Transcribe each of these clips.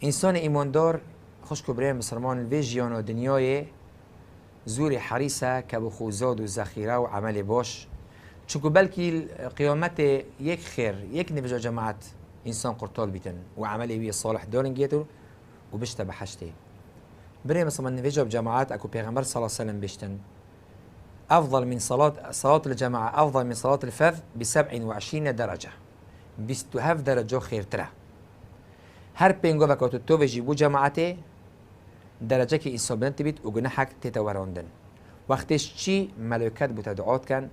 انسان ایماندار خوش کبره مسلمان وی جیان و دنیای زور حریصه که بخوزاد و ذخیره و عمل باش چونکو بلکی قیامت یک خیر یک نوجه جماعت انسان قرطال بیتن و عمل وی صالح دارن گیتو و بشته بحشته برای مثلا نوجه جماعت اكو پیغمبر صلی الله علیه وسلم بشتن أفضل من صلاة الجماعة أفضل من صلاة الفرد ب27 درجة 27 درجة خير ترى هر بينجو بكوتو توفيجي بو جماعته درجة كي إنسان تبيت وجناحك تتوراندن وقتش چی ملائكات بتدعوت كان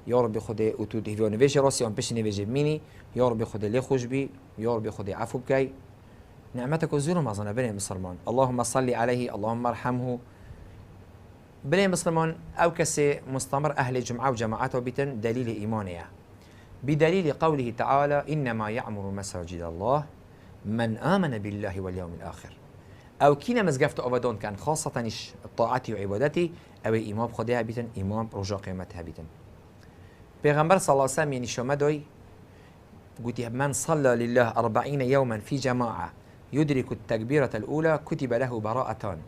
يا رب خدي وتود هيفو نفيجي راسي أم بيش نفيجي بميني يا رب خدي لي خوش بي يا رب خدي عفو بكاي نعمتك وزورهم أظن بني مسلمان اللهم صل عليه اللهم ارحمه بني مسلمان أو كسي مستمر أهل الجمعة وجماعته بيتن دليل إيمانية بدليل قوله تعالى إنما يعمر مساجد الله من آمن بالله واليوم الآخر أو كينا مزقفت أبدون كان خاصة طاعتي وعبادتي أو إمام خديها بيتن إمام رجاء قيمتها بيتن پیغمبر صلى الله عليه وسلم يعني شمدوي قلت من صلى لله 40 يوما في جماعة يدرك التكبيرة الأولى كتب له براءتان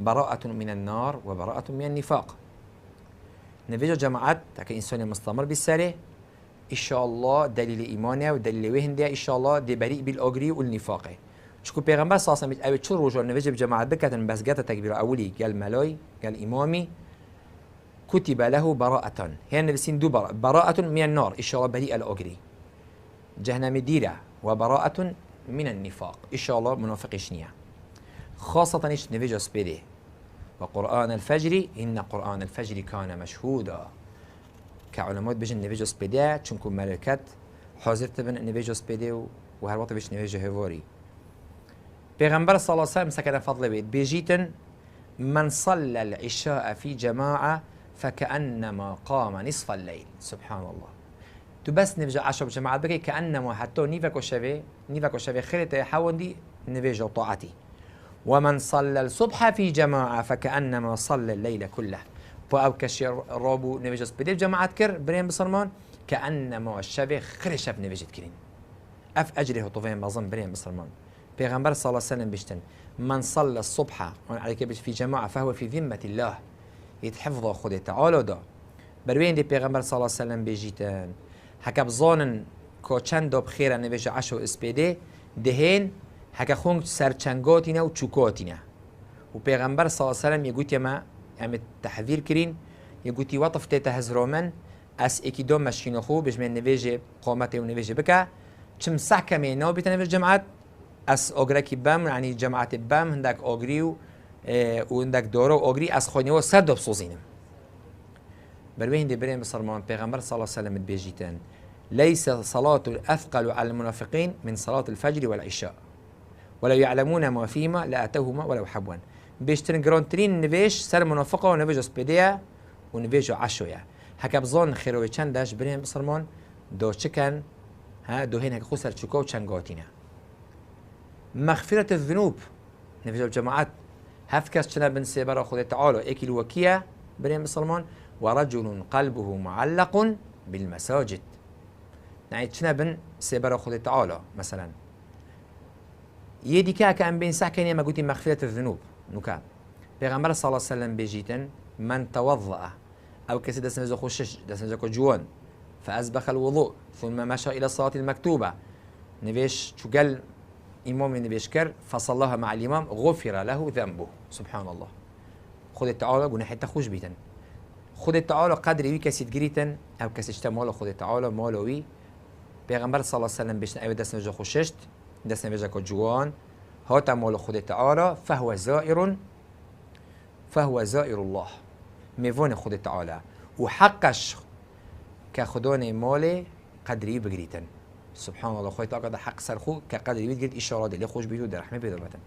براءة من النار وبراءة من النفاق نفيجو جماعات تاك إنسان مستمر بالسالة إن شاء الله دليل إيمانه ودليل وهنده إن شاء الله دي بريء بالأجري والنفاق شكو پیغمبر صلى الله عليه وسلم أبي شو رجال نفيجو بجماعات بكتن بس جات تكبيرة أولي قال ملاي قال إمامي كتب له براءة هي نفسين دو براءة من النار إن شاء الله بريء الأجري جهنم ديرة وبراءة من النفاق إن شاء الله منافق شنيا خاصة إيش نفيجو سبيدي وقرآن الفجر إن قرآن الفجر كان مشهودا كعلماء بيجن نفيجو سبيدي چونكو ملكات حاضر تبن نفيجو سبيدي وهر وقت بيش نفيجو هفوري پیغمبر صلى الله عليه وسلم سكن فضل بيت بيجيتن من صلى العشاء في جماعة فكأنما قام نصف الليل سبحان الله تو بس نفيجو عشاء بجماعة بكي كأنما حتى نيفاكو شبه خيرت يحاول نفيجو طاعتي ومن صلى الصبح في جماعة فكأنما صلى الليل كله فأو كشير رابو نفيجو سبيدي جماعة كر برين بسلمان كأنما الشبه خير شاف نفيجت كرين أف أجره طوفين بظن برين بسلمان پیغمبر صلى الله عليه وسلم بيشتن من صلى الصبح عليك في جماعة فهو في ذمة الله يتحفظه خده تعالى دا بروين دي پیغمبر صلى الله عليه وسلم بيجيتن هكا بظانن كو چند بخير نفيجو عشو اسبيدي دهين هكا خونج سرچنگاتينا و چوكاتينا و پیغمبر صلى الله عليه وسلم يقول يما ام تحذير كرين يقول وطف تهزرومن اس اكي دوم مشكين خو بجمن نفيجي قامته و نفيجي بكا چم سحكة مينو بيتنا في الجماعات اس اوغراكي بام يعني جماعة بام هندك اوغري و هندك دورو اوغري اس خونيو سردو بصوزينم بروين دي برين بصرمان پیغمبر صلى الله عليه وسلم بيجيتن ليس صلاة الأثقل على المنافقين من صلاة الفجر والعشاء ولو يعلمون ما فيما لأتوهما ولو حبوا بيشترن جرانترين نفيش سر منافقة ونفيجو سبيديا ونفيجو عشويا هكا بظن خيروي چندش برين بصرمان دو چكن ها دو هين هكا خسر چكو چنگاتينا مغفرة الذنوب نفيجو جماعات هفكس چنا بن سيبرا خود تعالى ايكي الوكية برين بصرمان ورجل قلبه معلق بالمساجد يعني چنا بن سيبرا خود تعالى مثلا يدي كان بين ساكن ما قلت مغفرة الذنوب نكا پیغمبر صلى الله عليه وسلم بيجيتن من توضأ أو كسي دسن زو خوشش دسن زو جوان فأسبخ الوضوء ثم مشى إلى الصلاة المكتوبة نبيش شو قال إمام نبيش كر فصلىها مع الإمام غفر له ذنبه سبحان الله خد التعالى قلنا حتى خوش بيتن خد التعالى قدر وي كسي تجريتن أو كسي اشتماله خد التعالى مالوي پیغمبر صلى الله عليه وسلم بيشن أيوة دسن زو خوششت دست نویجه که جوان هات مال خود تعالى فهو زائر الله میوان خود تعالى و حقش که خدان مال قدری بگریتن سبحان الله خود تعالى حق سرخو که قدری بگرید اشاره دلی خوش بیدو در رحمه بیدو بتن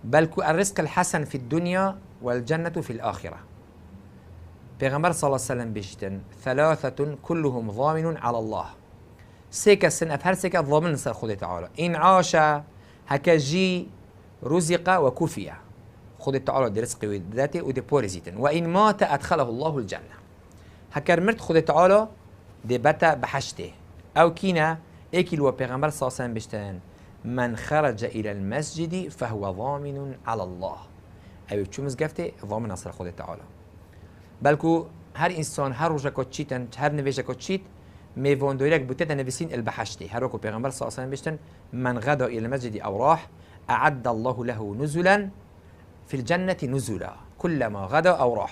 بل الرزق الحسن في الدنيا والجنة في الآخرة پیغمبر صلى الله عليه وسلم بيشتن ثلاثة كلهم ضامن على الله سيكا سن أفهر سيكا ضامن سر خود تعالى إن عاش هكجي رزق وكفية خود تعالى دي رزق ذاته ودي بورزيتن وإن مات أدخله الله الجنة هكر مرت خود تعالى دي بتا بحشته أو كينا إيكي لو پیغمبر صلى الله عليه وسلم بشتن من خرج إلى المسجد فهو ضامن على الله. أي شو مزقفته ضامن أصل خود تعالى. بلكو هر إنسان هر رجع كتشيتن هر نبيجة كتشيت ميفون دويرك بتدا نفسين البحشتي هر وكو بيغمبر صلى الله عليه وسلم بيشتن من غدا إلى المسجد أو راح أعد الله له نزلا في الجنة نزلا كلما غدا أو راح.